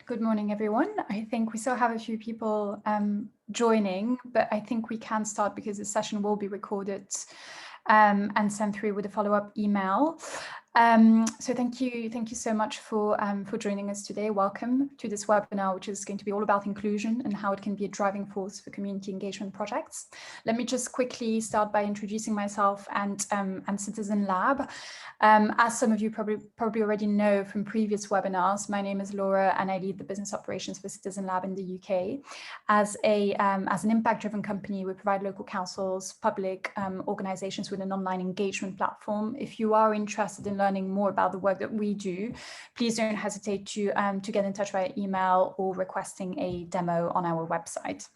Good morning, everyone. I think we still have a few people joining, but I think we can start because the session will be recorded and sent through with a follow-up email. So thank you so much for joining us today. Welcome to this webinar, which is going to be all about inclusion and how it can be a driving force for community engagement projects. Let me just quickly start by introducing myself and Citizen Lab. As some of you probably already know from previous webinars, my name is Laura and I lead the business operations for Citizen Lab in the UK. As an impact-driven company, we provide local councils, public organizations with an online engagement platform. If you are interested in learning more about the work that we do, please don't hesitate to get in touch via email or requesting a demo on our website.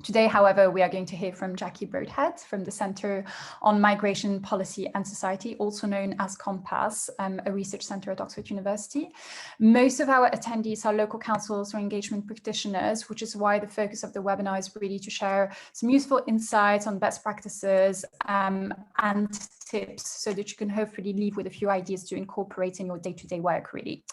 Today, however, we are going to hear from Jacqui Broadhead from the Centre on Migration, Policy and Society, also known as COMPAS, a research centre at Oxford University. Most of our attendees are local councils or engagement practitioners, which is why the focus of the webinar is really to share some useful insights on best practices and tips so that you can hopefully leave with a few ideas to incorporate in your day-to-day work, really.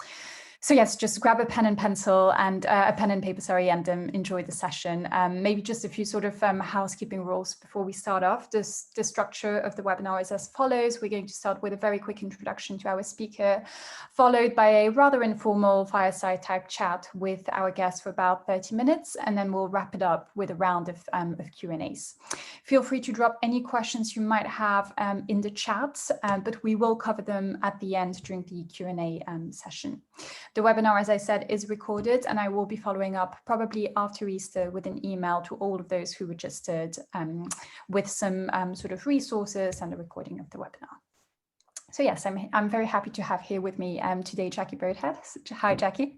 So yes, just grab a pen and pencil and a pen and paper, sorry, and enjoy the session. Maybe just a few sort of housekeeping rules before we start off. The structure of the webinar is as follows. We're going to start with a very quick introduction to our speaker, followed by a rather informal fireside type chat with our guest for about 30 minutes, and then we'll wrap it up with a round of Q&As. Feel free to drop any questions you might have in the chat, but we will cover them at the end during the Q&A session. The webinar, as I said, is recorded, and I will be following up probably after Easter with an email to all of those who registered with some sort of resources and a recording of the webinar. So yes, I'm very happy to have here with me today Jacqui Broadhead. Hi, Jacqui.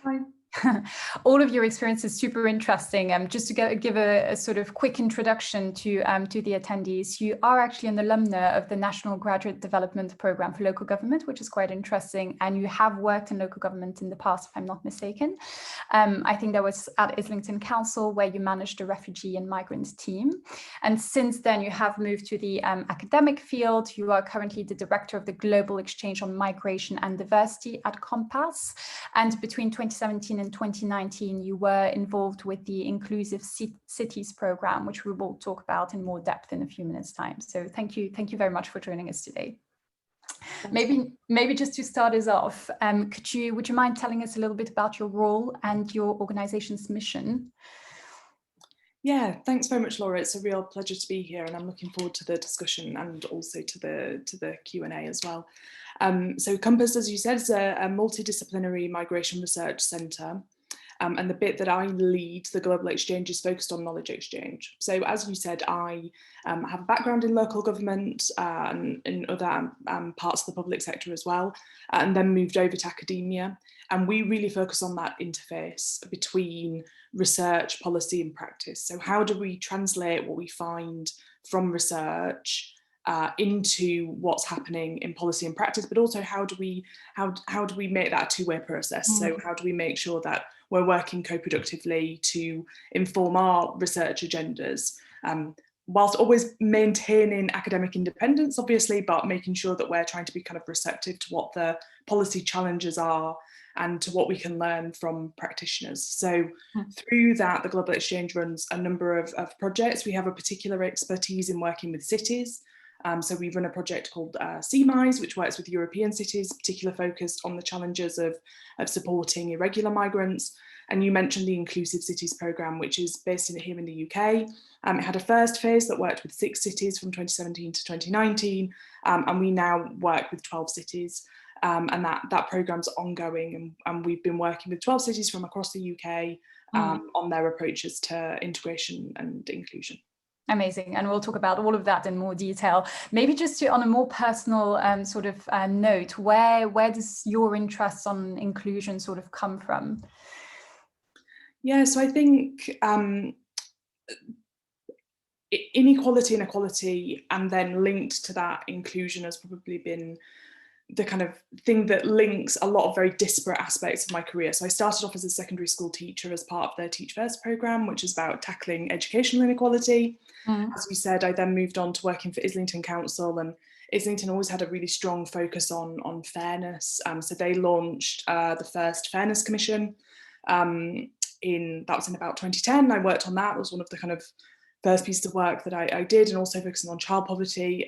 Hi. All of your experience is super interesting. Just to give a sort of quick introduction to the attendees, you are actually an alumna of the National Graduate Development Programme for Local Government, which is quite interesting. And you have worked in local government in the past, if I'm not mistaken. I think that was at Islington Council, where you managed the refugee and migrant team. And since then, you have moved to the academic field. You are currently the director of the Global Exchange on Migration and Diversity at COMPAS. And between 2017 and 2019, you were involved with the Inclusive Cities program, which we will talk about in more depth in a few minutes' time. So thank you very much for joining us today. Maybe just to start us off, would you mind telling us a little bit about your role and your organization's mission? Yeah, thanks very much, Laura. It's a real pleasure to be here, and I'm looking forward to the discussion and also to the Q&A as well. So COMPAS, as you said, is a multidisciplinary migration research centre. And the bit that I lead, the Global Exchange, is focused on knowledge exchange. So as you said, I have a background in local government and in other parts of the public sector as well, and then moved over to academia. And we really focus on that interface between research, policy and practice. So how do we translate what we find from research into what's happening in policy and practice, but also how do we make that a two-way process? So how do we make sure that we're working co-productively to inform our research agendas, whilst always maintaining academic independence, obviously, but making sure that we're trying to be kind of receptive to what the policy challenges are and to what we can learn from practitioners. So through that, the Global Exchange runs a number of projects. We have a particular expertise in working with cities. So we run a project called CMIS, which works with European cities, particularly focused on the challenges of supporting irregular migrants. And you mentioned the Inclusive Cities programme, which is based here in the UK. It had a first phase that worked with 6 cities from 2017 to 2019, and we now work with 12 cities. And that programme's ongoing, and we've been working with 12 cities from across the UK on their approaches to integration and inclusion. Amazing, and we'll talk about all of that in more detail. Maybe just on a more personal sort of note, where does your interest on inclusion sort of come from? Yeah, so I think inequality and equality, and then linked to that, inclusion has probably been the kind of thing that links a lot of very disparate aspects of my career. So I started off as a secondary school teacher as part of their Teach First programme, which is about tackling educational inequality. As you said, I then moved on to working for Islington Council, and Islington always had a really strong focus on fairness. So they launched the first Fairness Commission, that was in about 2010. I worked on that. It was one of the kind of first pieces of work that I did, and also focusing on child poverty.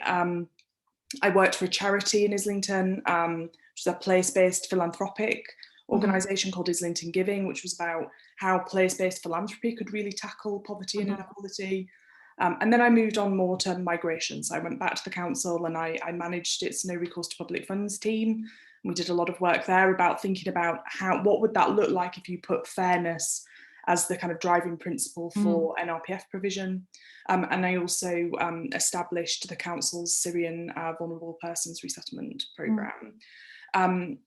I worked for a charity in Islington, which is a place-based philanthropic organisation called Islington Giving, which was about how place-based philanthropy could really tackle poverty and inequality. And then I moved on more to migration. So I went back to the council and I managed its no recourse to public funds team. We did a lot of work there about thinking about what would that look like if you put fairness as the kind of driving principle for NRPF provision. And I also established the council's Syrian vulnerable persons resettlement programme.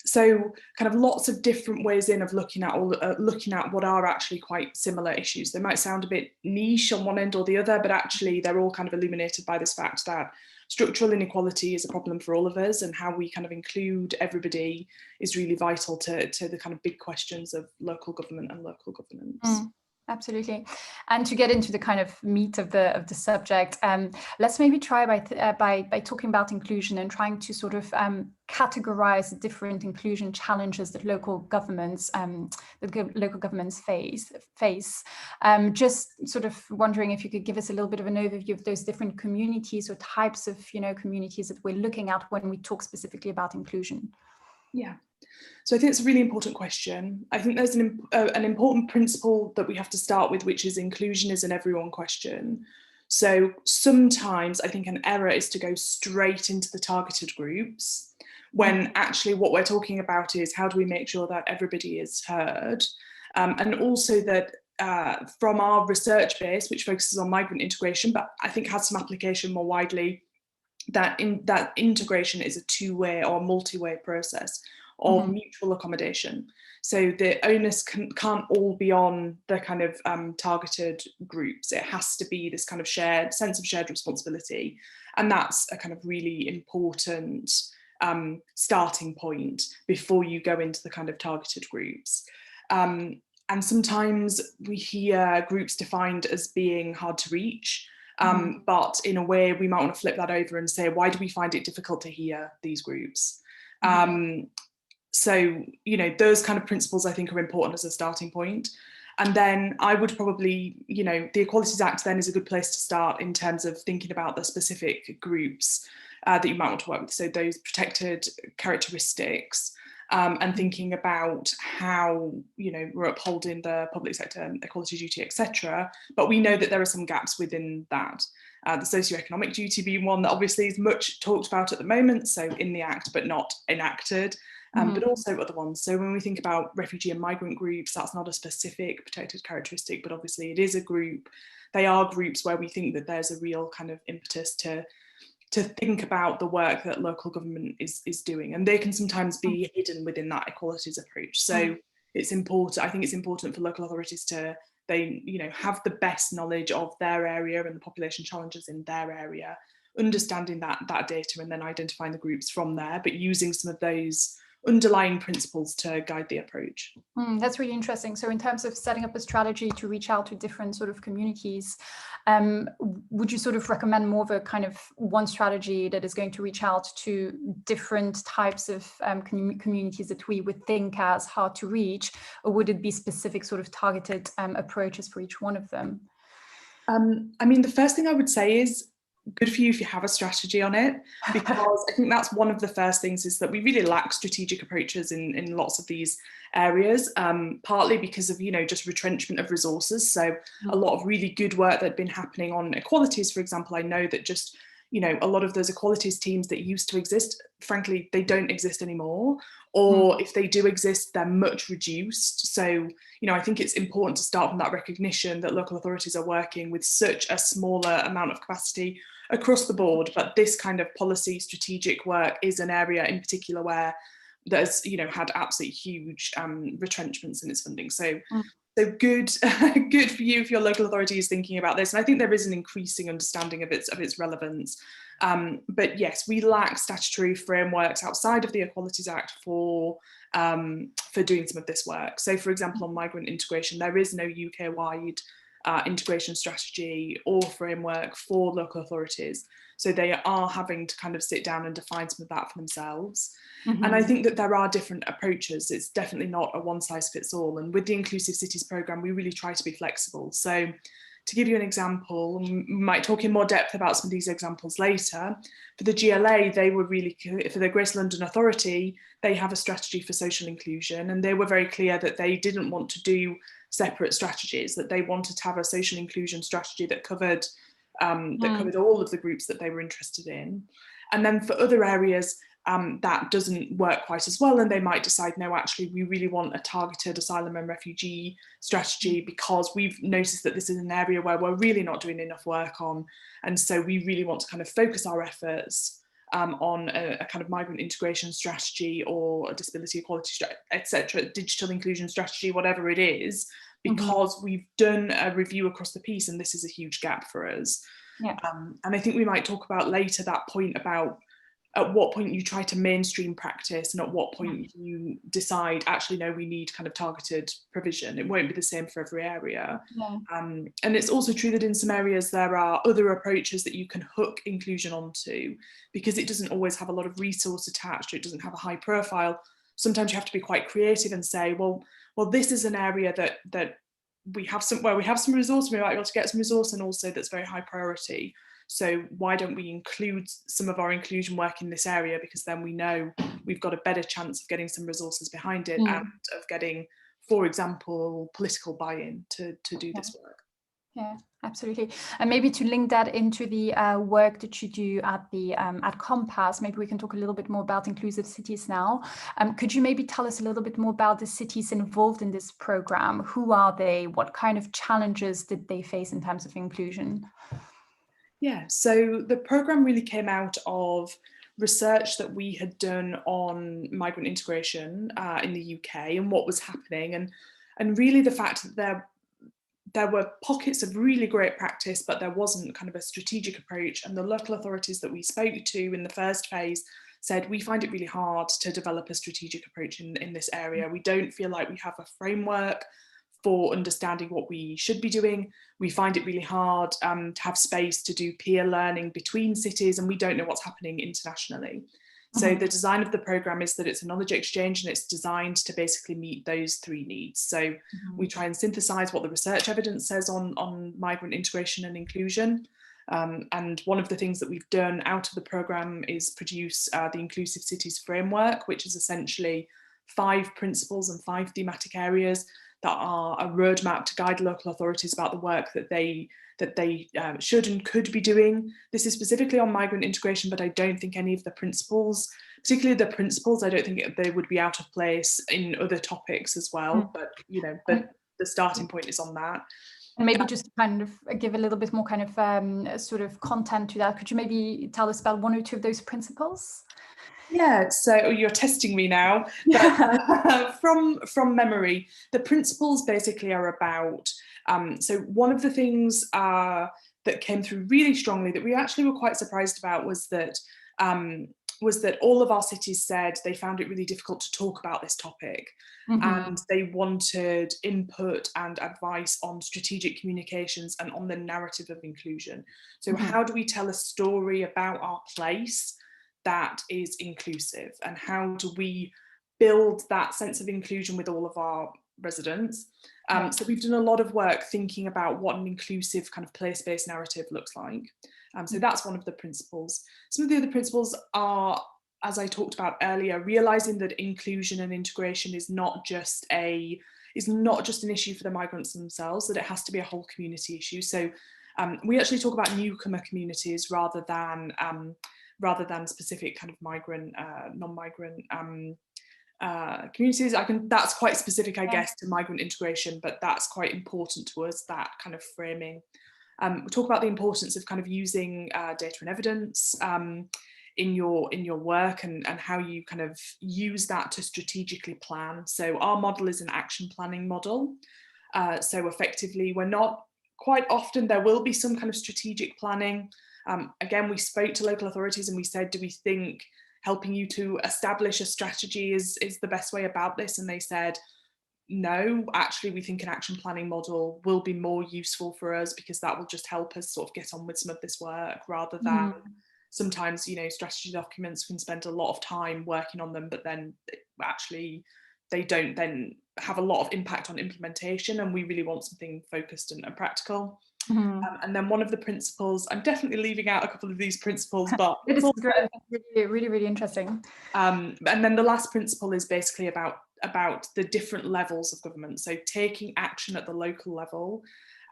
So kind of lots of different ways of looking at what are actually quite similar issues. They might sound a bit niche on one end or the other, but actually they're all kind of illuminated by this fact that structural inequality is a problem for all of us, and how we kind of include everybody is really vital to the kind of big questions of local government and local governance. Absolutely. And to get into the kind of meat of the subject, let's maybe try by talking about inclusion and trying to sort of categorize the different inclusion challenges that local governments face. Just sort of wondering if you could give us a little bit of an overview of those different communities or types of communities that we're looking at when we talk specifically about inclusion. Yeah. So I think it's a really important question. I think there's an important principle that we have to start with, which is inclusion is an everyone question. So sometimes I think an error is to go straight into the targeted groups, when actually what we're talking about is how do we make sure that everybody is heard, and also that from our research base, which focuses on migrant integration, but I think has some application more widely, that integration is a two-way or multi-way process of mutual accommodation. So the onus can't all be on the kind of targeted groups. It has to be this kind of sense of shared responsibility. And that's a kind of really important starting point before you go into the kind of targeted groups. And sometimes we hear groups defined as being hard to reach. But in a way, we might want to flip that over and say, why do we find it difficult to hear these groups? So, those kind of principles I think are important as a starting point. And then I would probably, the Equalities Act then is a good place to start in terms of thinking about the specific groups that you might want to work with. So those protected characteristics, and thinking about how, we're upholding the public sector equality duty, etc. But we know that there are some gaps within that. The socioeconomic duty being one that obviously is much talked about at the moment, so in the Act but not enacted. But also other ones. So when we think about refugee and migrant groups, that's not a specific protected characteristic, but obviously it is a group. They are groups where we think that there's a real kind of impetus to think about the work that local government is doing. And they can sometimes be hidden within that equalities approach. So it's important, I think it's important for local authorities to, have the best knowledge of their area and the population challenges in their area, understanding that data and then identifying the groups from there, but using some of those underlying principles to guide the approach. That's really interesting. So in terms of setting up a strategy to reach out to different sort of communities, would you sort of recommend more of a kind of one strategy that is going to reach out to different types of communities that we would think as hard to reach, or would it be specific sort of targeted approaches for each one of them? I mean, the first thing I would say is good for you if you have a strategy on it, because I think that's one of the first things is that we really lack strategic approaches in lots of these areas, partly because of, just retrenchment of resources. So a lot of really good work that had been happening on equalities, for example, I know that just, a lot of those equalities teams that used to exist, frankly, they don't exist anymore. Or if they do exist, they're much reduced. So, I think it's important to start from that recognition that local authorities are working with such a smaller amount of capacity across the board. But this kind of policy strategic work is an area in particular where there's, had absolutely huge retrenchments in its funding. So good for you if your local authority is thinking about this. And I think there is an increasing understanding of its relevance. But yes, we lack statutory frameworks outside of the Equalities Act for doing some of this work. So for example, on migrant integration, there is no UK-wide integration strategy or framework for local authorities. So they are having to kind of sit down and define some of that for themselves. Mm-hmm. And I think that there are different approaches. It's definitely not a one size fits all. And with the Inclusive Cities programme, we really try to be flexible. So to give you an example, we might talk in more depth about some of these examples later. For the GLA, they were really, for the Greater London Authority, they have a strategy for social inclusion, and they were very clear that they didn't want to do separate strategies, that they wanted to have a social inclusion strategy that covered all of the groups that they were interested in. And then for other areas, that doesn't work quite as well, and they might decide, no, actually we really want a targeted asylum and refugee strategy because we've noticed that this is an area where we're really not doing enough work on, and so we really want to kind of focus our efforts on a kind of migrant integration strategy or a disability equality strategy, etc., digital inclusion strategy, whatever it is, because we've done a review across the piece and this is a huge gap for us. Yeah. And I think we might talk about later that point about at what point you try to mainstream practice and at what point you decide, actually, no, we need kind of targeted provision. It won't be the same for every area. Yeah. And it's also true that in some areas there are other approaches that you can hook inclusion onto, because it doesn't always have a lot of resource attached, or it doesn't have a high profile. Sometimes you have to be quite creative and say, well, this is an area that we have some resource, we might be able to get some resource, and also that's very high priority. So why don't we include some of our inclusion work in this area, because then we know we've got a better chance of getting some resources behind it and of getting, for example, political buy-in to do this work. Yeah, absolutely. And maybe to link that into the work that you do at the at Compass, maybe we can talk a little bit more about inclusive cities now. Could you maybe tell us a little bit more about the cities involved in this program? Who are they? What kind of challenges did they face in terms of inclusion? Yeah, so the programme really came out of research that we had done on migrant integration in the UK and what was happening, and really the fact that there were pockets of really great practice, but there wasn't kind of a strategic approach. And the local authorities that we spoke to in the first phase said, we find it really hard to develop a strategic approach in this area. We don't feel like we have a framework for understanding what we should be doing. We find it really hard to have space to do peer learning between cities, and we don't know what's happening internationally. So the design of the programme is that it's a knowledge exchange, and it's designed to basically meet those three needs. So we try and synthesise what the research evidence says on migrant integration and inclusion. And one of the things that we've done out of the programme is produce the Inclusive Cities Framework, which is essentially 5 principles and 5 thematic areas that are a roadmap to guide local authorities about the work that they should and could be doing. This is specifically on migrant integration, but I don't think any of the principles, particularly the principles, I don't think they would be out of place in other topics as well. But but the starting point is on that. And maybe just to kind of give a little bit more kind of sort of content to that, could you maybe tell us about 1 or 2 of those principles? Yeah, so you're testing me now, but from memory, the principles basically are about, so one of the things that came through really strongly that we actually were quite surprised about was that all of our cities said they found it really difficult to talk about this topic, and they wanted input and advice on strategic communications and on the narrative of inclusion. So how do we tell a story about our place that is inclusive, and how do we build that sense of inclusion with all of our residents? So we've done a lot of work thinking about what an inclusive kind of place-based narrative looks like. So that's one of the principles. Some of the other principles are, as I talked about earlier, realizing that inclusion and integration is not just an issue for the migrants themselves, that it has to be a whole community issue. So we actually talk about newcomer communities rather than specific kind of migrant, non-migrant communities. That's quite specific, I guess, to migrant integration, but that's quite important to us, that kind of framing. We talk about the importance of kind of using data and evidence in your work, and how you kind of use that to strategically plan. So our model is an action planning model. So effectively, quite often there will be some kind of strategic planning. Again, we spoke to local authorities and we said, do we think helping you to establish a strategy is the best way about this? And they said, no, actually we think an action planning model will be more useful for us, because that will just help us sort of get on with some of this work, rather than sometimes, you know, strategy documents can spend a lot of time working on them, but then actually they don't then have a lot of impact on implementation, and we really want something focused and practical. And then one of the principles, I'm definitely leaving out a couple of these principles, but it's also great. Really interesting. And then the last principle is basically about the different levels of government, so taking action at the local level.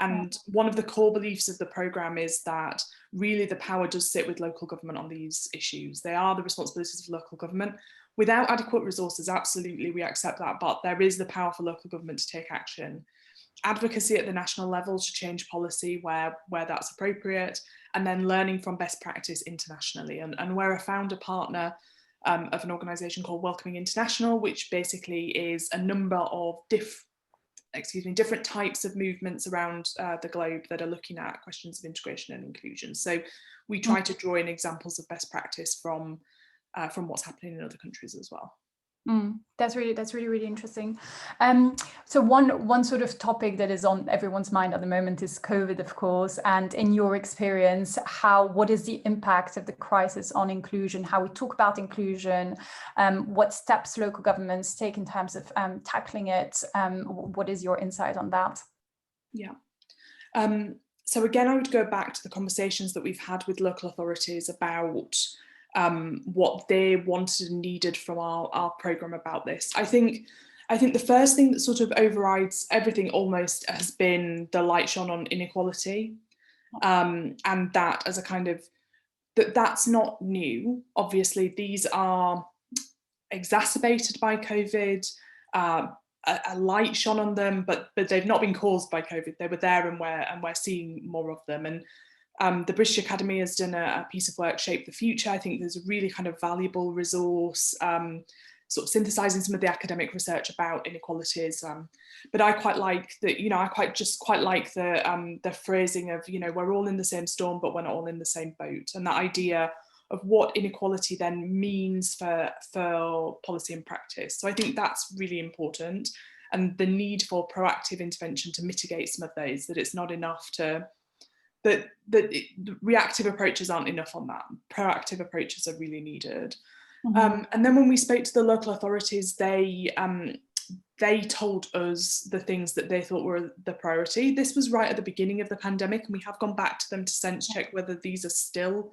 And one of the core beliefs of the programme is that really the power does sit with local government on these issues. They are the responsibilities of local government. Without adequate resources, absolutely, we accept that, but there is the power for local government to take action. Advocacy at the national level to change policy where that's appropriate, and then learning from best practice internationally. And we're a founder partner of an organisation called Welcoming International, which basically is a number of different types of movements around the globe that are looking at questions of integration and inclusion. So we try to draw in examples of best practice from what's happening in other countries as well. That's really interesting. So one sort of topic that is on everyone's mind at the moment is COVID, of course. And in your experience, what is the impact of the crisis on inclusion? How we talk about inclusion? What steps local governments take in terms of tackling it? What is your insight on that? Yeah. So again, I would go back to the conversations that we've had with local authorities about what they wanted and needed from our programme about this. I think the first thing that sort of overrides everything almost has been the light shone on inequality, and that as a kind of, that's not new. Obviously, these are exacerbated by COVID. A light shone on them, but they've not been caused by COVID. They were there, and we're seeing more of them. And the British Academy has done a piece of work, Shape the Future. I think there's a really kind of valuable resource, sort of synthesising some of the academic research about inequalities. But I quite like that, you know, I quite like the phrasing of, you know, we're all in the same storm, but we're not all in the same boat. And that idea of what inequality then means for policy and practice. So I think that's really important, and the need for proactive intervention to mitigate some of those, that it's not enough to, that reactive approaches aren't enough on that. Proactive approaches are really needed. And then when we spoke to the local authorities, they told us the things that they thought were the priority. This was right at the beginning of the pandemic, and we have gone back to them to sense check whether these are still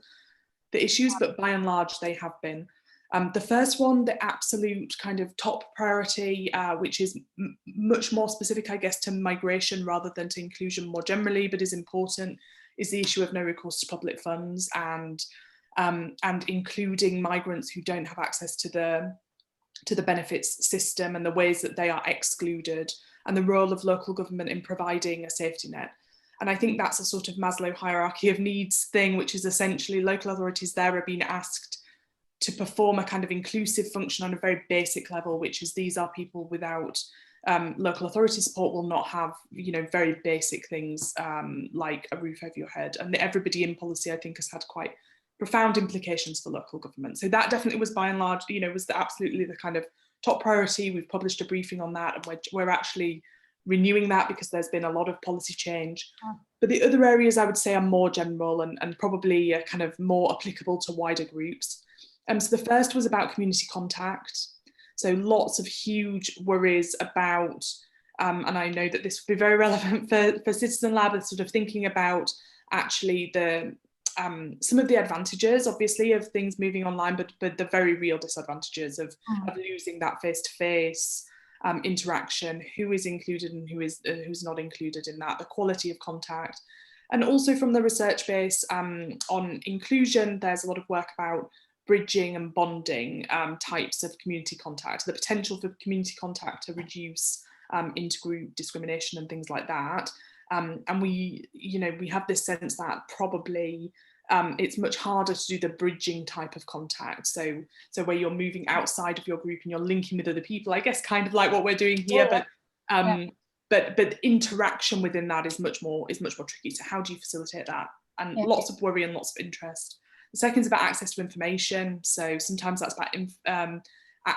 the issues, but by and large they have been. The first one, the absolute kind of top priority, which is much more specific, I guess, to migration rather than to inclusion more generally, but is important, is the issue of no recourse to public funds, and including migrants who don't have access to the benefits system, and the ways that they are excluded, and the role of local government in providing a safety net. And I think that's a sort of Maslow hierarchy of needs thing, which is essentially local authorities there are being asked to perform a kind of inclusive function on a very basic level, which is these are people without local authority support will not have, you know, very basic things like a roof over your head. And the everybody in policy, I think, has had quite profound implications for local government. So that definitely was, by and large, you know, was absolutely the kind of top priority. We've published a briefing on that, and we're actually renewing that because there's been a lot of policy change. But the other areas I would say are more general and probably kind of more applicable to wider groups. So the first was about community contact. So lots of huge worries about, and I know that this would be very relevant for Citizen Lab, is sort of thinking about actually the some of the advantages, obviously, of things moving online, but the very real disadvantages of losing that face-to-face interaction, who is included and who's not included in that, the quality of contact. And also from the research base on inclusion, there's a lot of work about bridging and bonding types of community contact, the potential for community contact to reduce intergroup discrimination and things like that. And we have this sense that probably it's much harder to do the bridging type of contact. So where you're moving outside of your group and you're linking with other people, I guess kind of like what we're doing here, but interaction within that is much more tricky. So how do you facilitate that? And lots of worry and lots of interest. The second is about access to information. So sometimes that's about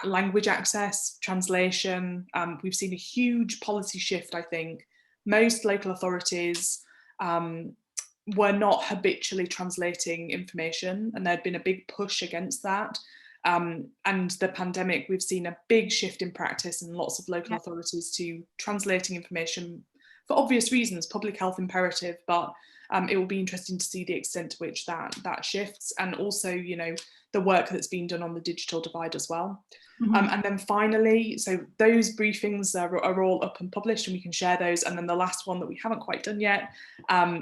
language access, translation. We've seen a huge policy shift, I think. Most local authorities were not habitually translating information, and there'd been a big push against that. And the pandemic, we've seen a big shift in practice in lots of local authorities to translating information for obvious reasons, public health imperative, but it will be interesting to see the extent to which that shifts, and also, you know, the work that's been done on the digital divide as well. And then finally, so those briefings are all up and published, and we can share those. And then the last one that we haven't quite done yet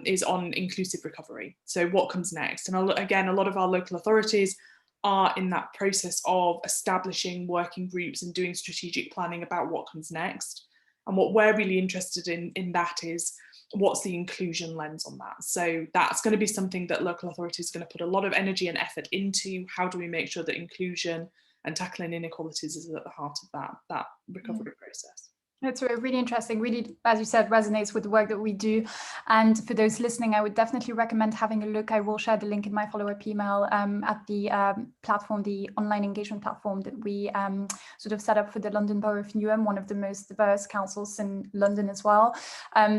is on inclusive recovery. So what comes next? And again, a lot of our local authorities are in that process of establishing working groups and doing strategic planning about what comes next. And what we're really interested in that is, what's the inclusion lens on that? So that's going to be something that local authorities are going to put a lot of energy and effort into. How do we make sure that inclusion and tackling inequalities is at the heart of that recovery process? It's really interesting, really, as you said, resonates with the work that we do. And for those listening, I would definitely recommend having a look. I will share the link in my follow-up email at the platform, the online engagement platform that we sort of set up for the London Borough of Newham, one of the most diverse councils in London as well.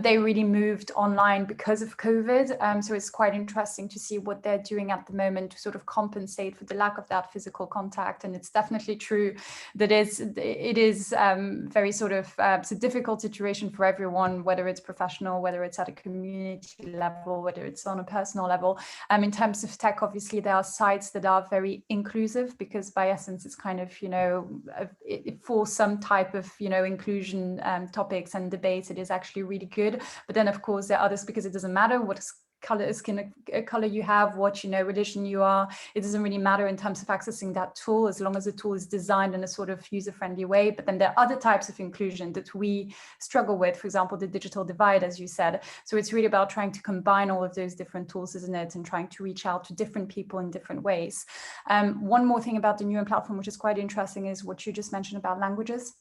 They really moved online because of COVID. So it's quite interesting to see what they're doing at the moment to sort of compensate for the lack of that physical contact. And it's definitely true that it is very sort of, it's a difficult situation for everyone, whether it's professional, whether it's at a community level, whether it's on a personal level. In terms of tech, obviously, there are sites that are very inclusive, because by essence, it's kind of, you know, for some type of, you know, inclusion topics and debates, it is actually really good. But then, of course, there are others, because it doesn't matter what color you have, what, you know, religion you are. It doesn't really matter in terms of accessing that tool, as long as the tool is designed in a sort of user-friendly way. But then there are other types of inclusion that we struggle with, for example, the digital divide, as you said. So it's really about trying to combine all of those different tools, isn't it, and trying to reach out to different people in different ways. One more thing about the Newham platform, which is quite interesting, is what you just mentioned about languages,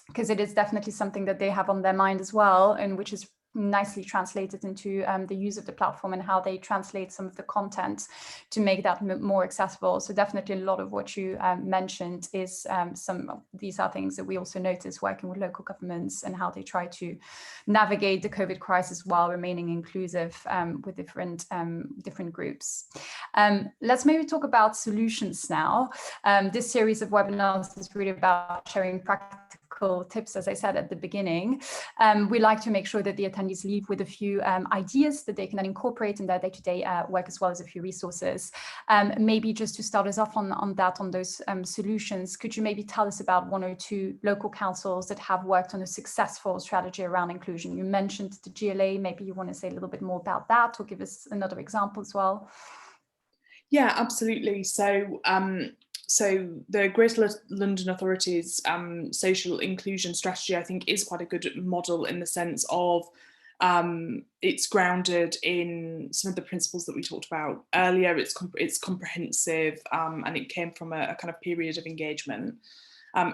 because it is definitely something that they have on their mind as well, and which is nicely translated into the use of the platform and how they translate some of the content to make that more accessible. So definitely a lot of what you mentioned is these are things that we also notice working with local governments, and how they try to navigate the COVID crisis while remaining inclusive with different groups. Let's maybe talk about solutions now. This series of webinars is really about sharing practical tips, as I said at the beginning. We like to make sure that the attendees leave with a few ideas that they can then incorporate in their day-to-day work, as well as a few resources. Maybe just to start us off on those solutions, could you maybe tell us about one or two local councils that have worked on a successful strategy around inclusion? You mentioned the GLA, maybe you want to say a little bit more about that, or give us another example as well. Yeah, absolutely. So the Greater London Authority's social inclusion strategy, I think, is quite a good model, in the sense of it's grounded in some of the principles that we talked about earlier. It's comprehensive, and it came from a kind of period of engagement.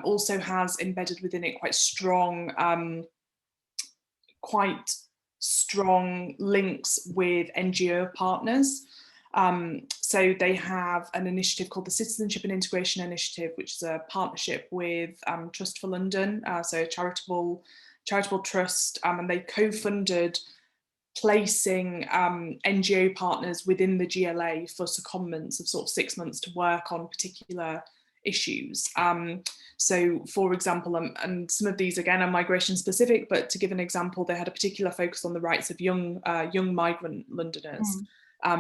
Also has embedded within it quite strong links with NGO partners. So they have an initiative called the Citizenship and Integration Initiative, which is a partnership with Trust for London, so a charitable trust, and they co-funded placing NGO partners within the GLA for secondments of sort of 6 months to work on particular issues. So, for example, and some of these again are migration specific, but to give an example, they had a particular focus on the rights of young migrant Londoners.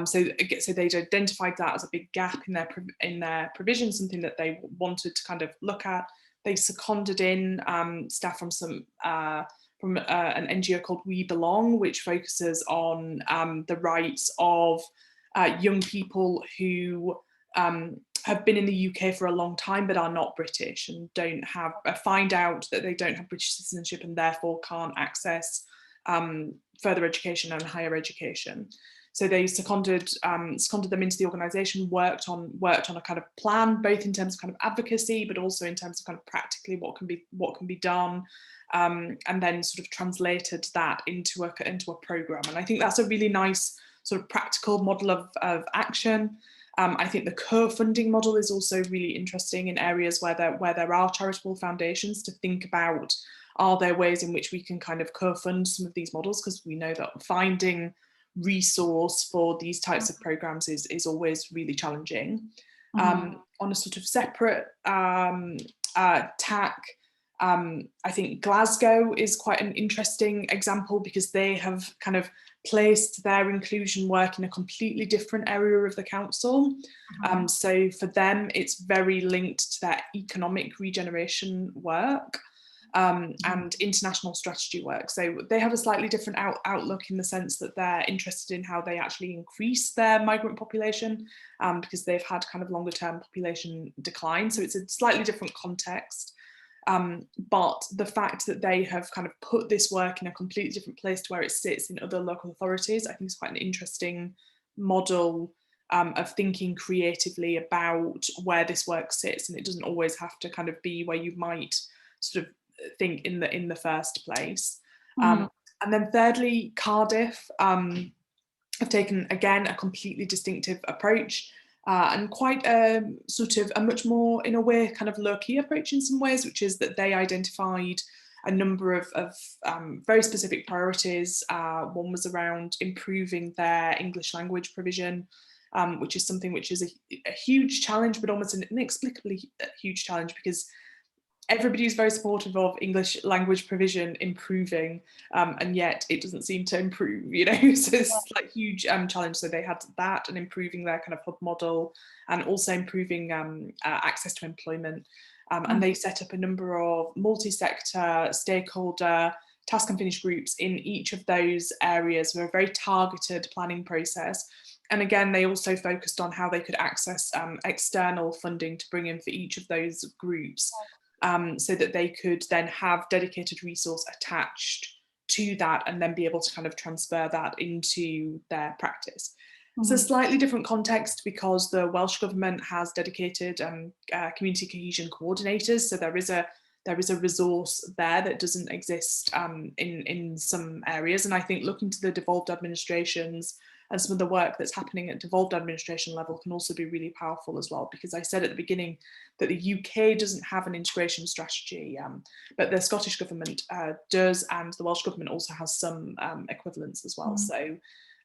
So they'd identified that as a big gap in their provision, something that they wanted to kind of look at. They seconded in staff from an NGO called We Belong, which focuses on the rights of young people who have been in the UK for a long time but are not British, and find out that they don't have British citizenship, and therefore can't access further education and higher education. So they seconded them into the organisation, worked on a kind of plan, both in terms of kind of advocacy, but also in terms of kind of practically what can be done, and then sort of translated that into a programme. And I think that's a really nice sort of practical model of action. I think the co-funding model is also really interesting in areas where there are charitable foundations, to think about, are there ways in which we can kind of co-fund some of these models, because we know that finding resource for these types of programs is always really challenging. On a sort of separate tack, I think Glasgow is quite an interesting example, because they have kind of placed their inclusion work in a completely different area of the council. So for them, it's very linked to their economic regeneration work. And international strategy work. So they have a slightly different outlook, in the sense that they're interested in how they actually increase their migrant population, because they've had kind of longer term population decline. So it's a slightly different context. But the fact that they have kind of put this work in a completely different place to where it sits in other local authorities, I think is quite an interesting model of thinking creatively about where this work sits. And it doesn't always have to kind of be where you might sort of think in the first place. And then thirdly, Cardiff have taken, again, a completely distinctive approach, and quite a sort of a much more, in a way, kind of low-key approach in some ways, which is that they identified a number of very specific priorities. One was around improving their English language provision, which is something which is a huge challenge, but almost an inexplicably huge challenge, because everybody is very supportive of English language provision improving, and yet it doesn't seem to improve, you know. So it's like huge challenge. So they had that, and improving their kind of hub model, and also improving access to employment. And they set up a number of multi-sector, stakeholder, task and finish groups in each of those areas, with a very targeted planning process. And again, they also focused on how they could access external funding to bring in for each of those groups. So that they could then have dedicated resource attached to that, and then be able to kind of transfer that into their practice. It's a slightly different context, because the Welsh Government has dedicated community cohesion coordinators. So there is a resource there that doesn't exist in some areas. And I think looking to the devolved administrations and some of the work that's happening at devolved administration level can also be really powerful as well, because I said at the beginning that the UK doesn't have an integration strategy, but the Scottish Government does, and the Welsh Government also has some equivalents as well. So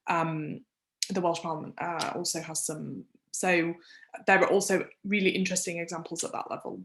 the Welsh Parliament also has some. So there are also really interesting examples at that level.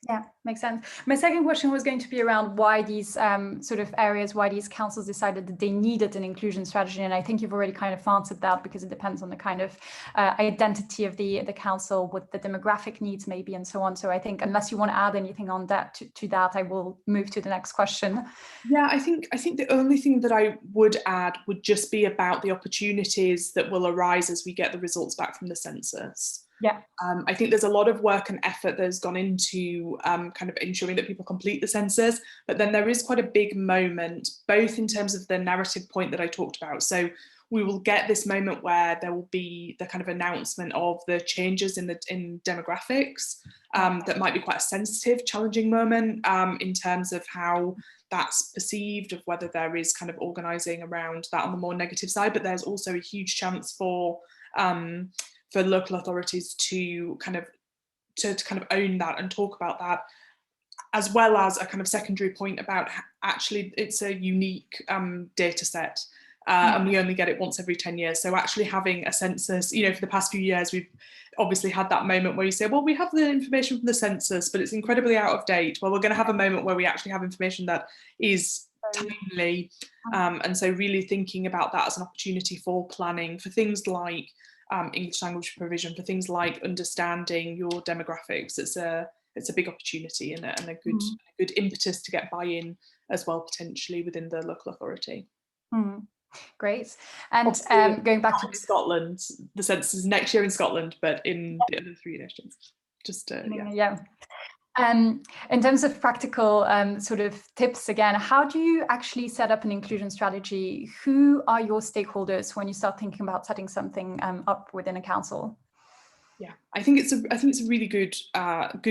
Yeah, makes sense. My second question was going to be around why these sort of areas, why these councils decided that they needed an inclusion strategy. And I think you've already kind of answered that, because it depends on the kind of identity of the council, what the demographic needs maybe, and so on. So I think, unless you want to add anything on that to that, I will move to the next question. Yeah, I think the only thing that I would add would just be about the opportunities that will arise as we get the results back from the census. Yeah. I think there's a lot of work and effort that's gone into kind of ensuring that people complete the census, but then there is quite a big moment, both in terms of the narrative point that I talked about. So we will get this moment where there will be the kind of announcement of the changes in demographics, that might be quite a sensitive, challenging moment in terms of how that's perceived, of whether there is kind of organising around that on the more negative side. But there's also a huge chance for local authorities to kind of own that and talk about that, as well as a kind of secondary point about actually it's a unique data set, and we only get it once every 10 years. So actually having a census, you know, for the past few years, we've obviously had that moment where you say, well, we have the information from the census, but it's incredibly out of date. Well, we're going to have a moment where we actually have information that is timely. And so really thinking about that as an opportunity for planning, for things like English language provision, for things like understanding your demographics. It's a big opportunity and a good impetus to get buy-in as well, potentially within the local authority. Great. And going back to Scotland, the census is next year in Scotland, but in the other 3 nations. Just yeah. In terms of practical sort of tips, again, how do you actually set up an inclusion strategy? Who are your stakeholders when you start thinking about setting something up within a council? Yeah, I think it's a really good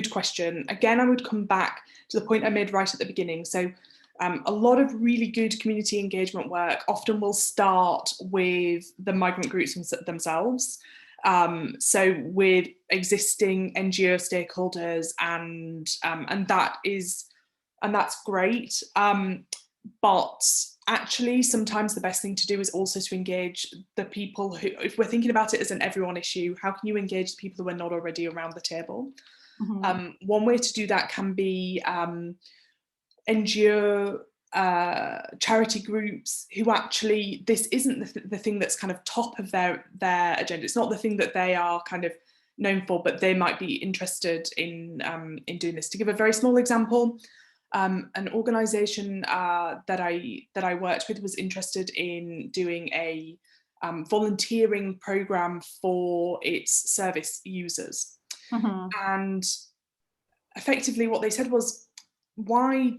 question. Again, I would come back to the point I made right at the beginning. So a lot of really good community engagement work often will start with the migrant groups themselves. So with existing NGO stakeholders, and that's great. But actually, sometimes the best thing to do is also to engage the people who, if we're thinking about it as an everyone issue, how can you engage the people who are not already around the table? One way to do that can be NGO charity groups who actually, this isn't the thing that's kind of top of their agenda. It's not the thing that they are kind of known for, but they might be interested in doing this. To give a very small example, an organisation that I worked with was interested in doing a volunteering programme for its service users. And effectively what they said was, why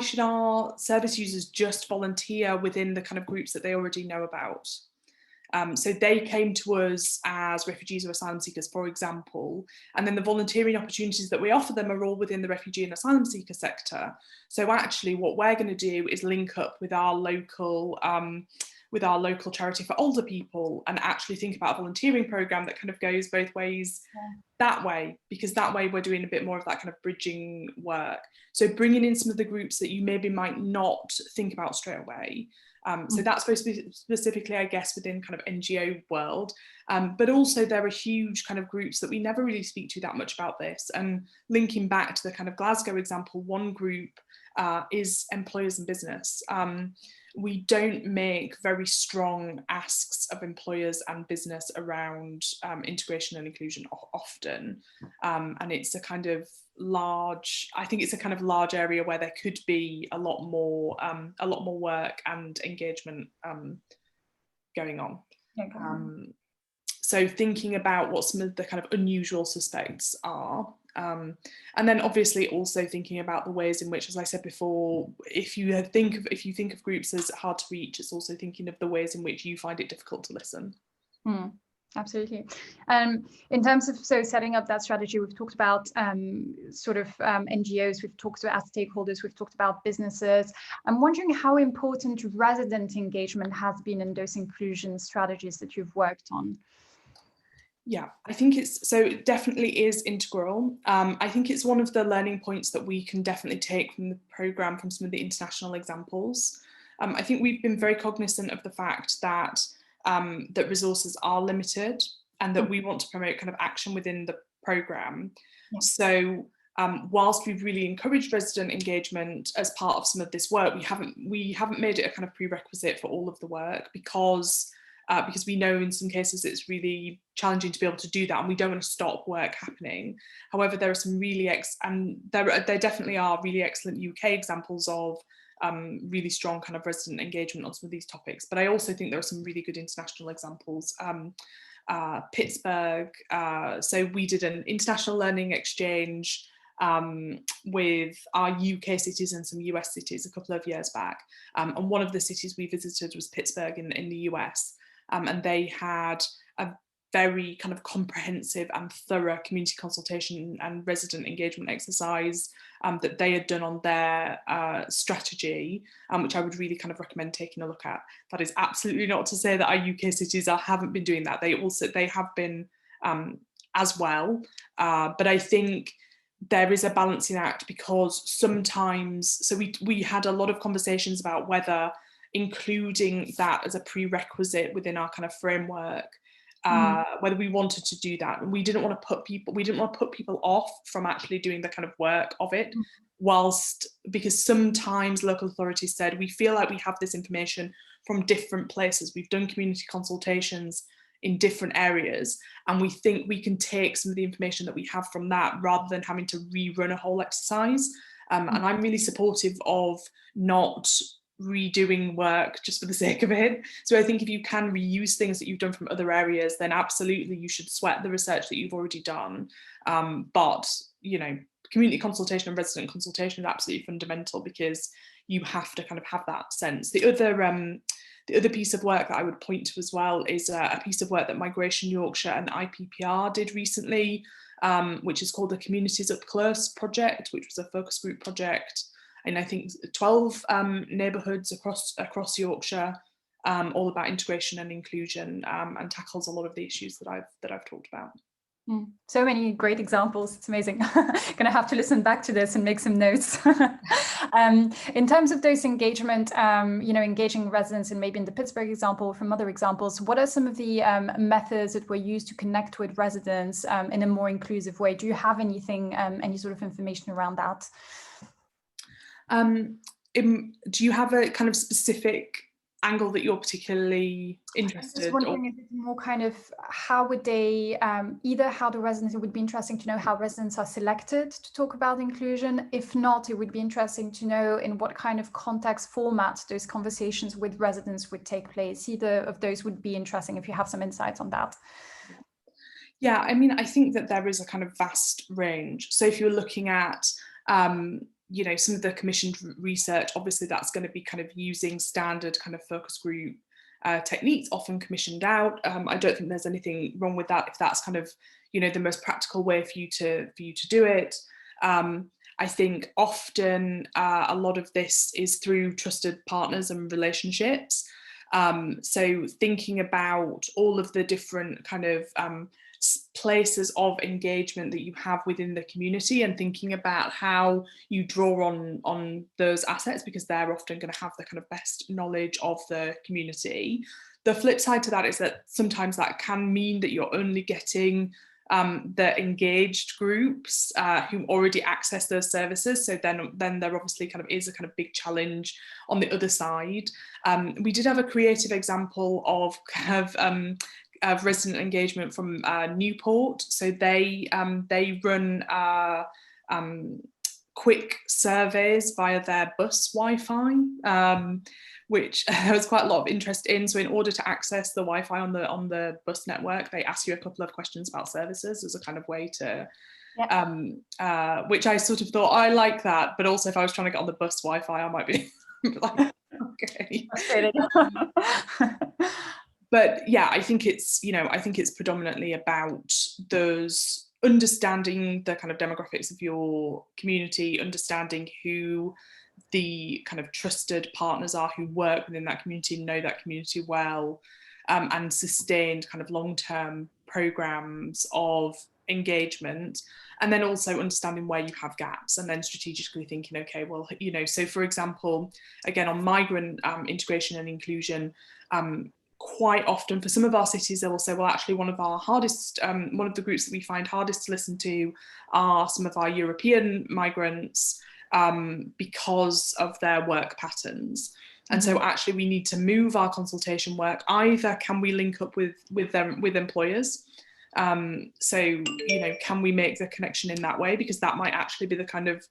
should our service users just volunteer within the kind of groups that they already know about? So they came to us as refugees or asylum seekers, for example, and then the volunteering opportunities that we offer them are all within the refugee and asylum seeker sector. So actually what we're going to do is link up with our local charity for older people and actually think about a volunteering programme that kind of goes both ways that way, because that way we're doing a bit more of that kind of bridging work. So bringing in some of the groups that you maybe might not think about straight away. So that's supposed to be specifically, I guess, within kind of NGO world, but also there are huge kind of groups that we never really speak to that much about this. And linking back to the kind of Glasgow example, one group is employers and business. We don't make very strong asks of employers and business around integration and inclusion often, and it's a kind of large, I think it's a kind of large area where there could be a lot more work and engagement going on. So thinking about what some of the kind of unusual suspects are. And then obviously also thinking about the ways in which, as I said before, if you think of groups as hard to reach, it's also thinking of the ways in which you find it difficult to listen. Absolutely. In terms of setting up that strategy, we've talked about NGOs, we've talked about stakeholders, we've talked about businesses. I'm wondering how important resident engagement has been in those inclusion strategies that you've worked on. Yeah, I think it definitely is integral. I think it's one of the learning points that we can definitely take from the programme, from some of the international examples. I think we've been very cognizant of the fact that that resources are limited and that we want to promote kind of action within the programme. So whilst we've really encouraged resident engagement as part of some of this work, we haven't made it a kind of prerequisite for all of the work, because we know in some cases it's really challenging to be able to do that, and we don't want to stop work happening. However, there are some really there definitely are really excellent UK examples of really strong kind of resident engagement on some of these topics. But I also think there are some really good international examples. Pittsburgh, so we did an international learning exchange with our UK cities and some US cities a couple of years back. And one of the cities we visited was Pittsburgh in the US. And they had a very kind of comprehensive and thorough community consultation and resident engagement exercise that they had done on their strategy, which I would really kind of recommend taking a look at. That is absolutely not to say that our UK cities haven't been doing that. They have been as well. But I think there is a balancing act, because sometimes, so we had a lot of conversations about whether including that as a prerequisite within our kind of framework, whether we wanted to do that. And we didn't want to put people off from actually doing the kind of work of it, because sometimes local authorities said, we feel like we have this information from different places. We've done community consultations in different areas, and we think we can take some of the information that we have from that rather than having to rerun a whole exercise. And I'm really supportive of not redoing work just for the sake of it. So I think if you can reuse things that you've done from other areas, then absolutely you should sweat the research that you've already done. But community consultation and resident consultation is absolutely fundamental, because you have to kind of have that sense. The other piece of work that I would point to as well is a piece of work that Migration Yorkshire and IPPR did recently, which is called the Communities Up Close project, which was a focus group project in, I think, 12 neighbourhoods across Yorkshire. all about integration and inclusion, and tackles a lot of the issues that I've talked about. So many great examples. It's amazing. Gonna have to listen back to this and make some notes. In terms of those engagement, engaging residents, and maybe in the Pittsburgh example, from other examples, what are some of the methods that were used to connect with residents in a more inclusive way? Do you have anything, any sort of information around that? Do you have a kind of specific angle that you're particularly interested? I'm just wondering if it's more kind of how would they, either how the residents, it would be interesting to know how residents are selected to talk about inclusion. If not, it would be interesting to know in what kind of context format those conversations with residents would take place. Either of those would be interesting if you have some insights on that. Yeah, I mean, I think that there is a kind of vast range. So if you're looking at some of the commissioned research, obviously that's going to be kind of using standard kind of focus group techniques, often commissioned out. I don't think there's anything wrong with that if that's kind of, the most practical way for you to do it. I think often a lot of this is through trusted partners and relationships. So thinking about all of the different kind of places of engagement that you have within the community, and thinking about how you draw on those assets, because they're often going to have the kind of best knowledge of the community. The flip side to that is that sometimes that can mean that you're only getting the engaged groups who already access those services. So then there obviously kind of is a kind of big challenge on the other side. We did have a creative example of kind of resident engagement from Newport. So they run quick surveys via their bus Wi-Fi, which there was quite a lot of interest in. So in order to access the Wi-Fi on the bus network, they ask you a couple of questions about services as a kind of way to, which I sort of thought, I like that, but also if I was trying to get on the bus Wi-Fi, I might be like, okay. But yeah, I think it's predominantly about those understanding the kind of demographics of your community, understanding who the kind of trusted partners are who work within that community, know that community well, and sustained kind of long-term programs of engagement. And then also understanding where you have gaps, and then strategically thinking, okay, well, so for example, again, on migrant integration and inclusion, quite often for some of our cities, they will say, well, actually one of the groups that we find hardest to listen to are some of our European migrants, because of their work patterns. And so actually we need to move our consultation work. Either can we link up with employers? So, can we make the connection in that way? Because that might actually be the kind of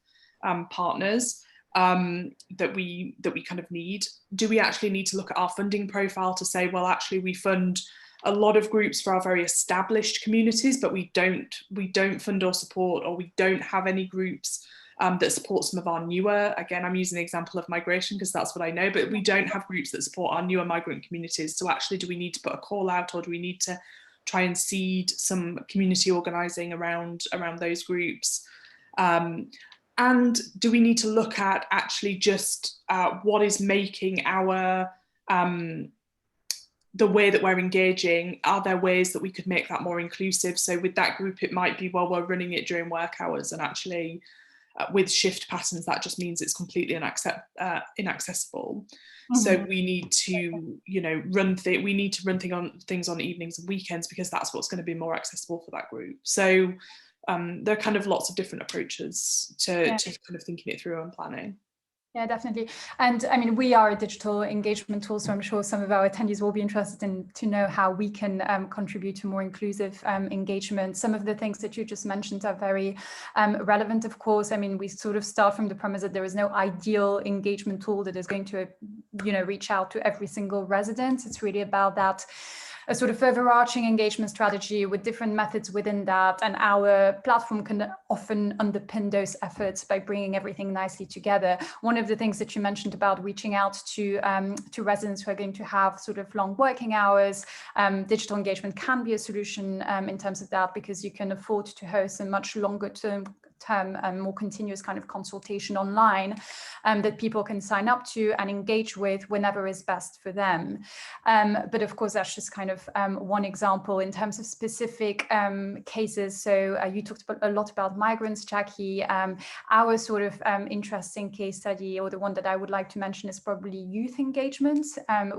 partners that we kind of need. Do we actually need to look at our funding profile to say, well, actually we fund a lot of groups for our very established communities, but we don't fund or support, or we don't have any groups that support some of our newer, again, I'm using the example of migration because that's what I know, but we don't have groups that support our newer migrant communities. So actually, do we need to put a call out, or do we need to try and seed some community organising around those groups? And do we need to look at actually just what is making our, the way that we're engaging? Are there ways that we could make that more inclusive? So with that group, it might be, well, we're running it during work hours, and actually with shift patterns, that just means it's completely inaccessible. So we need to, run things on evenings and weekends, because that's what's going to be more accessible for that group. So there are kind of lots of different approaches to kind of thinking it through and planning. Yeah, definitely. And I mean, we are a digital engagement tool, so I'm sure some of our attendees will be interested to know how we can contribute to more inclusive engagement. Some of the things that you just mentioned are very relevant, of course. I mean, we sort of start from the premise that there is no ideal engagement tool that is going to, reach out to every single resident. It's really about that, a sort of overarching engagement strategy with different methods within that. And our platform can often underpin those efforts by bringing everything nicely together. One of the things that you mentioned about reaching out to residents who are going to have sort of long working hours, digital engagement can be a solution in terms of that, because you can afford to host a much longer term term, more continuous kind of consultation online that people can sign up to and engage with whenever is best for them. But of course, that's just kind of one example in terms of specific cases. So you talked a lot about migrants, Jacqui. Our sort of interesting case study, or the one that I would like to mention, is probably youth engagement,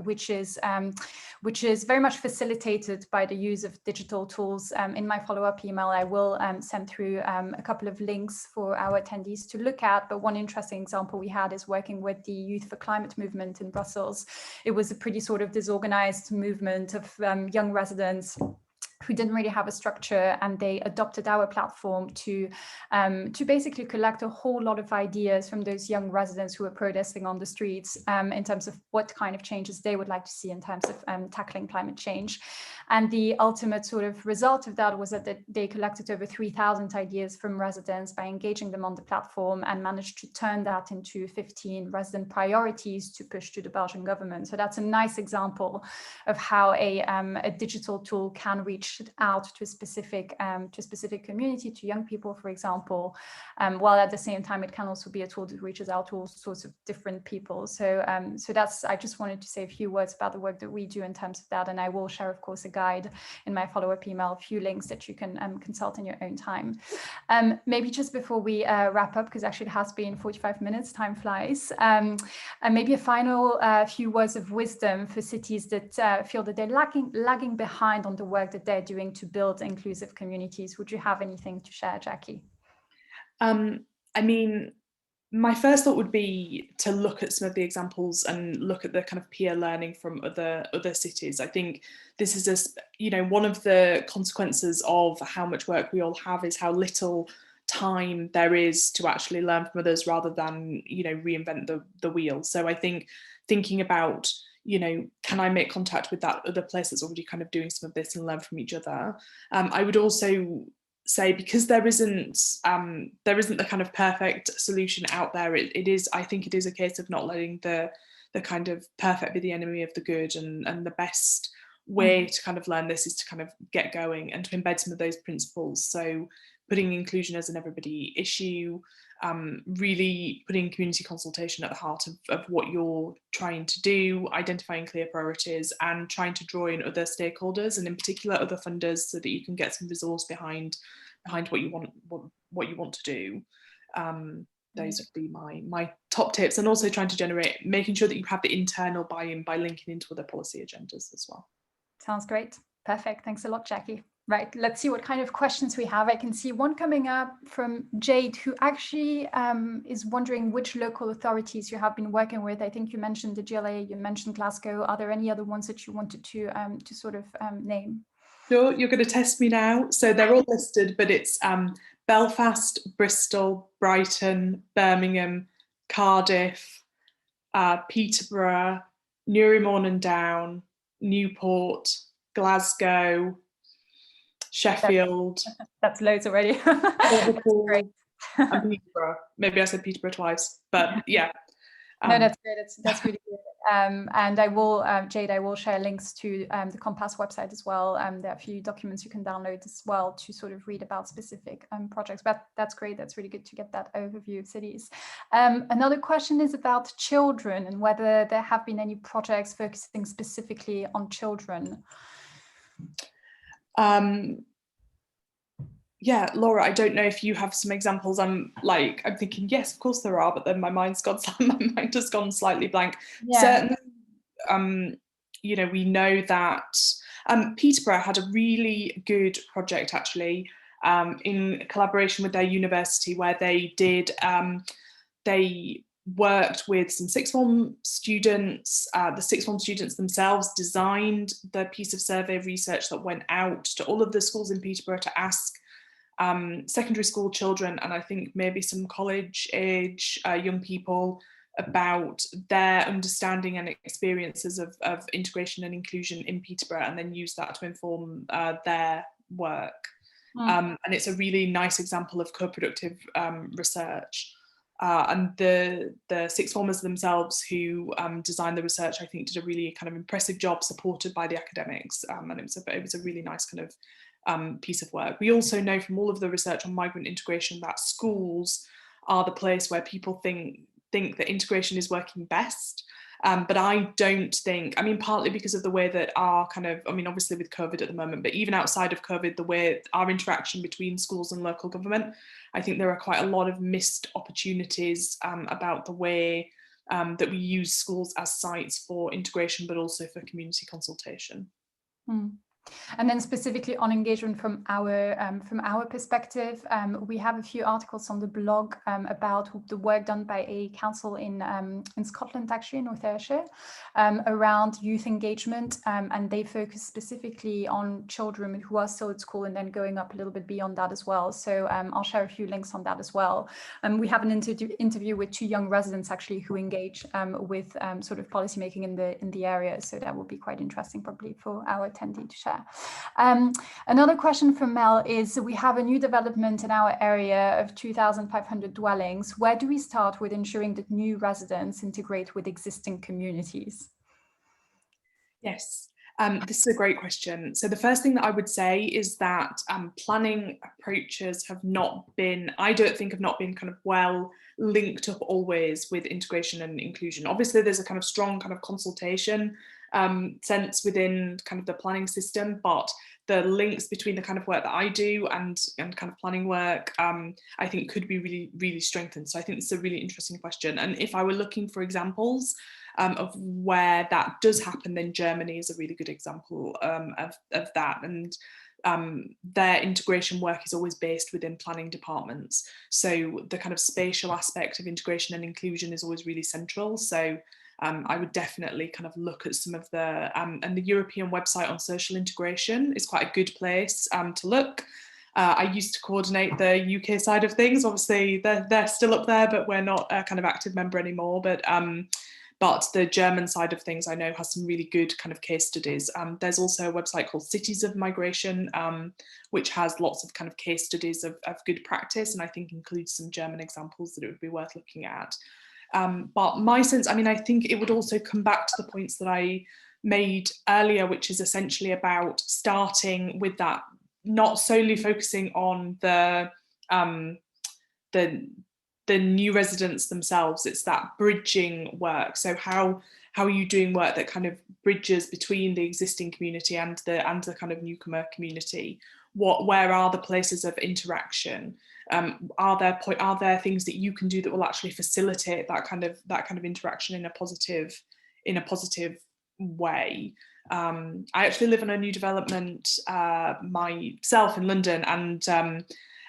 which is very much facilitated by the use of digital tools. In my follow-up email, I will send through a couple of links for our attendees to look at. But one interesting example we had is working with the Youth for Climate movement in Brussels. It was a pretty sort of disorganized movement of young residents who didn't really have a structure, and they adopted our platform to basically collect a whole lot of ideas from those young residents who were protesting on the streets in terms of what kind of changes they would like to see in terms of tackling climate change. And the ultimate sort of result of that was that they collected over 3,000 ideas from residents by engaging them on the platform, and managed to turn that into 15 resident priorities to push to the Belgian government. So that's a nice example of how a digital tool can reach out to a specific community, to young people, for example, while at the same time it can also be a tool that reaches out to all sorts of different people. So that's, I just wanted to say a few words about the work that we do in terms of that, and I will share, of course, a guide in my follow-up email, a few links that you can consult in your own time. Maybe just before we wrap up, because actually it has been 45 minutes, time flies, and maybe a final few words of wisdom for cities that feel that they're lagging behind on the work that they're doing to build inclusive communities. Would you have anything to share, Jacqui? I mean, my first thought would be to look at some of the examples and look at the kind of peer learning from other cities. I think this is one of the consequences of how much work we all have is how little time there is to actually learn from others, rather than reinvent the wheel. So I think thinking about, can I make contact with that other place that's already kind of doing some of this and learn from each other? I would also say, because there isn't the kind of perfect solution out there, I think it is a case of not letting the kind of perfect be the enemy of the good, and the best way to kind of learn this is to kind of get going and to embed some of those principles. So putting inclusion as an everybody issue, really putting community consultation at the heart of what you're trying to do, identifying clear priorities, and trying to draw in other stakeholders, and in particular other funders, so that you can get some resource behind what you want to do. Those would be my top tips, and also making sure that you have the internal buy-in by linking into other policy agendas as well. Sounds great. Perfect. Thanks a lot, Jacqui. Right, let's see what kind of questions we have. I can see one coming up from Jade, who actually is wondering which local authorities you have been working with. I think you mentioned the GLA, you mentioned Glasgow. Are there any other ones that you wanted to sort of name? Sure, you're going to test me now. So they're all listed, but it's Belfast, Bristol, Brighton, Birmingham, Cardiff, Peterborough, Newry and Down, Newport, Glasgow, Sheffield. That's loads already. Liverpool, great. And Peterborough. Maybe I said Peterborough twice, but yeah. No, that's great. That's really good. And I will, Jade, I will share links to the Compass website as well. There are a few documents you can download as well to sort of read about specific projects. But that's great. That's really good to get that overview of cities. Another question is about children and whether there have been any projects focusing specifically on children. Yeah, Laura, I don't know if you have some examples. I'm thinking, yes, of course there are, but then my mind has gone slightly blank. Yeah. Certainly, we know that Peterborough had a really good project actually, in collaboration with their university, where they worked with some sixth form students. The sixth form students themselves designed the piece of survey research that went out to all of the schools in Peterborough to ask secondary school children, and I think maybe some college age young people, about their understanding and experiences of integration and inclusion in Peterborough, and then use that to inform their work. And it's a really nice example of co-productive research. And the sixth formers themselves who designed the research, I think, did a really kind of impressive job, supported by the academics, and it was a really nice kind of piece of work. We also know from all of the research on migrant integration that schools are the place where people think that integration is working best. But I don't think, I mean, partly because of the way that our kind of, I mean, obviously with COVID at the moment, but even outside of COVID, the way our interaction between schools and local government, I think there are quite a lot of missed opportunities about the way that we use schools as sites for integration, but also for community consultation. Mm. And then specifically on engagement from our perspective, we have a few articles on the blog about the work done by a council in Scotland, actually in North Ayrshire, around youth engagement, and they focus specifically on children who are still at school and then going up a little bit beyond that as well. So I'll share a few links on that as well. We have an interview with 2 young residents actually who engage with sort of policymaking in the area. So that will be quite interesting probably for our attendee to share. Another question from Mel is, we have a new development in our area of 2,500 dwellings. Where do we start with ensuring that new residents integrate with existing communities? Yes, this is a great question. So the first thing that I would say is that planning approaches have not been, I don't think have not been kind of well linked up always with integration and inclusion. Obviously there's a kind of strong kind of consultation sense within kind of the planning system, but the links between the kind of work that I do and kind of planning work, I think could be really, really strengthened. So I think it's a really interesting question. And if I were looking for examples of where that does happen, then Germany is a really good example of that. And their integration work is always based within planning departments. So the kind of spatial aspect of integration and inclusion is always really central. So I would definitely kind of look at some of the, and the European website on social integration is quite a good place to look. I used to coordinate the UK side of things. Obviously they're still up there, but we're not a kind of active member anymore. But the German side of things I know has some really good kind of case studies. There's also a website called Cities of Migration, which has lots of kind of case studies of good practice, and I think includes some German examples that it would be worth looking at. But my sense, I mean, I think it would also come back to the points that I made earlier, which is essentially about starting with that, not solely focusing on the new residents themselves. It's that bridging work. So how are you doing work that kind of bridges between the existing community and the kind of newcomer community? Where are the places of interaction? Are there things that you can do that will actually facilitate that kind of interaction in a positive way? I actually live in a new development myself in London,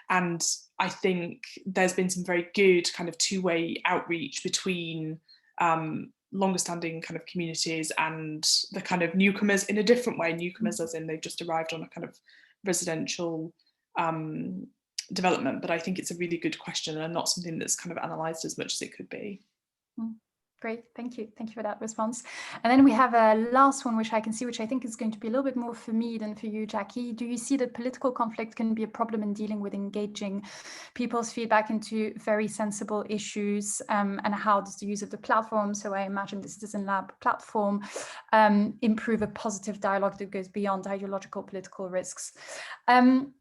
and I think there's been some very good kind of two-way outreach between longer standing kind of communities and the kind of newcomers in a different way. Newcomers as in they've just arrived on a kind of residential development, but I think it's a really good question and not something that's kind of analysed as much as it could be. Great, thank you for that response. And then we have a last one which I can see, which I think is going to be a little bit more for me than for you, Jacqui. Do you see that political conflict can be a problem in dealing with engaging people's feedback into very sensible issues, and how does the use of the platform, so I imagine the Citizen Lab platform, improve a positive dialogue that goes beyond ideological political risks?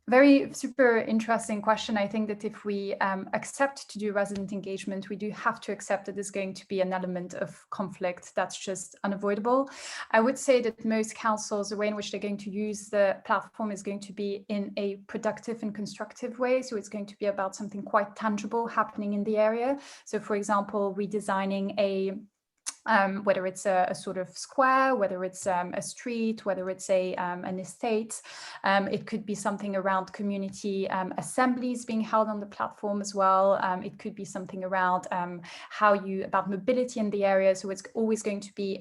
Very super interesting question. I think that if we accept to do resident engagement, we do have to accept that there's going to be an element of conflict that's just unavoidable. I would say that most councils, the way in which they're going to use the platform is going to be in a productive and constructive way. So it's going to be about something quite tangible happening in the area. So for example, redesigning whether it's a sort of square, whether it's a street, whether it's an estate. It could be something around community assemblies being held on the platform as well. It could be something around about mobility in the area. So it's always going to be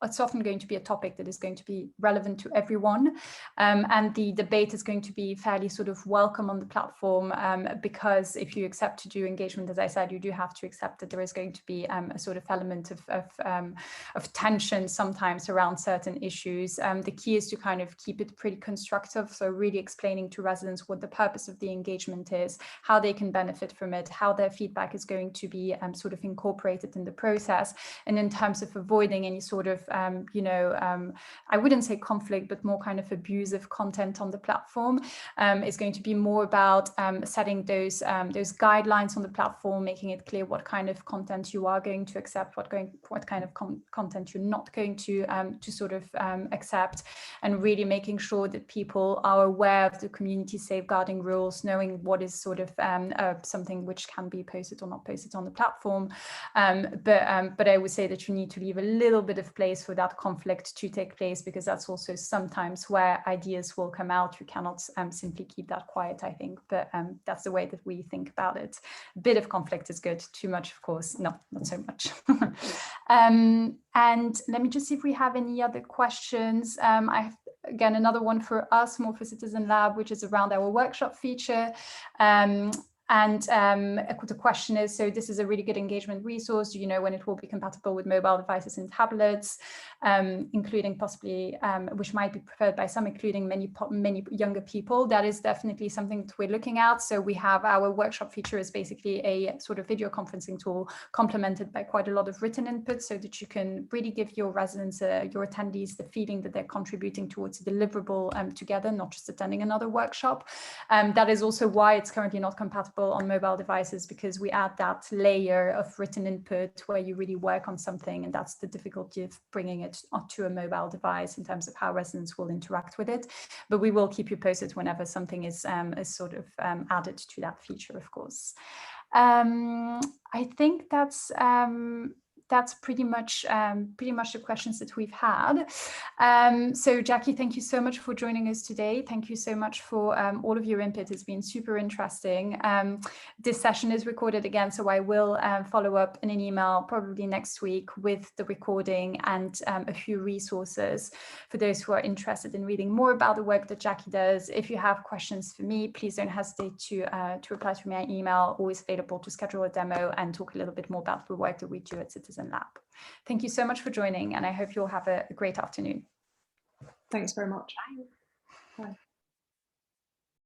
it's often going to be a topic that is going to be relevant to everyone. And the debate is going to be fairly sort of welcome on the platform, because if you accept to do engagement, as I said, you do have to accept that there is going to be a sort of element of of tension sometimes around certain issues. The key is to kind of keep it pretty constructive. So really explaining to residents what the purpose of the engagement is, how they can benefit from it, how their feedback is going to be sort of incorporated in the process. And in terms of avoiding any sort of, I wouldn't say conflict, but more kind of abusive content on the platform, is going to be more about setting those guidelines on the platform, making it clear what kind of content you are going to accept, what kind of content you're not going to sort of accept, and really making sure that people are aware of the community safeguarding rules, knowing what is sort of something which can be posted or not posted on the platform. But I would say that you need to leave a little bit of place for that conflict to take place, because that's also sometimes where ideas will come out. You cannot simply keep that quiet, I think, but that's the way that we think about it. A bit of conflict is good, too much, of course, not so much. And let me just see if we have any other questions. I have, again, another one for us, more for Citizen Lab, which is around our workshop feature. And the question is, so this is a really good engagement resource. Do you know when it will be compatible with mobile devices and tablets, including possibly, which might be preferred by some, including many younger people? That is definitely something that we're looking at. So we have our workshop feature is basically a sort of video conferencing tool complemented by quite a lot of written input, so that you can really give your residents, your attendees, the feeling that they're contributing towards a deliverable together, not just attending another workshop. That is also why it's currently not compatible on mobile devices, because we add that layer of written input where you really work on something, and that's the difficulty of bringing it onto a mobile device in terms of how residents will interact with it. But we will keep you posted whenever something is sort of added to that feature, of course. I think that's pretty much the questions that we've had. So Jacqui, thank you so much for joining us today. Thank you so much for all of your input. It's been super interesting. This session is recorded again, so I will follow up in an email probably next week with the recording and a few resources for those who are interested in reading more about the work that Jacqui does. If you have questions for me, please don't hesitate to reply to my email. Always available to schedule a demo and talk a little bit more about the work that we do at Citizen Lab. Thank you so much for joining, and I hope you'll have a great afternoon. Thanks very much. Bye. Bye.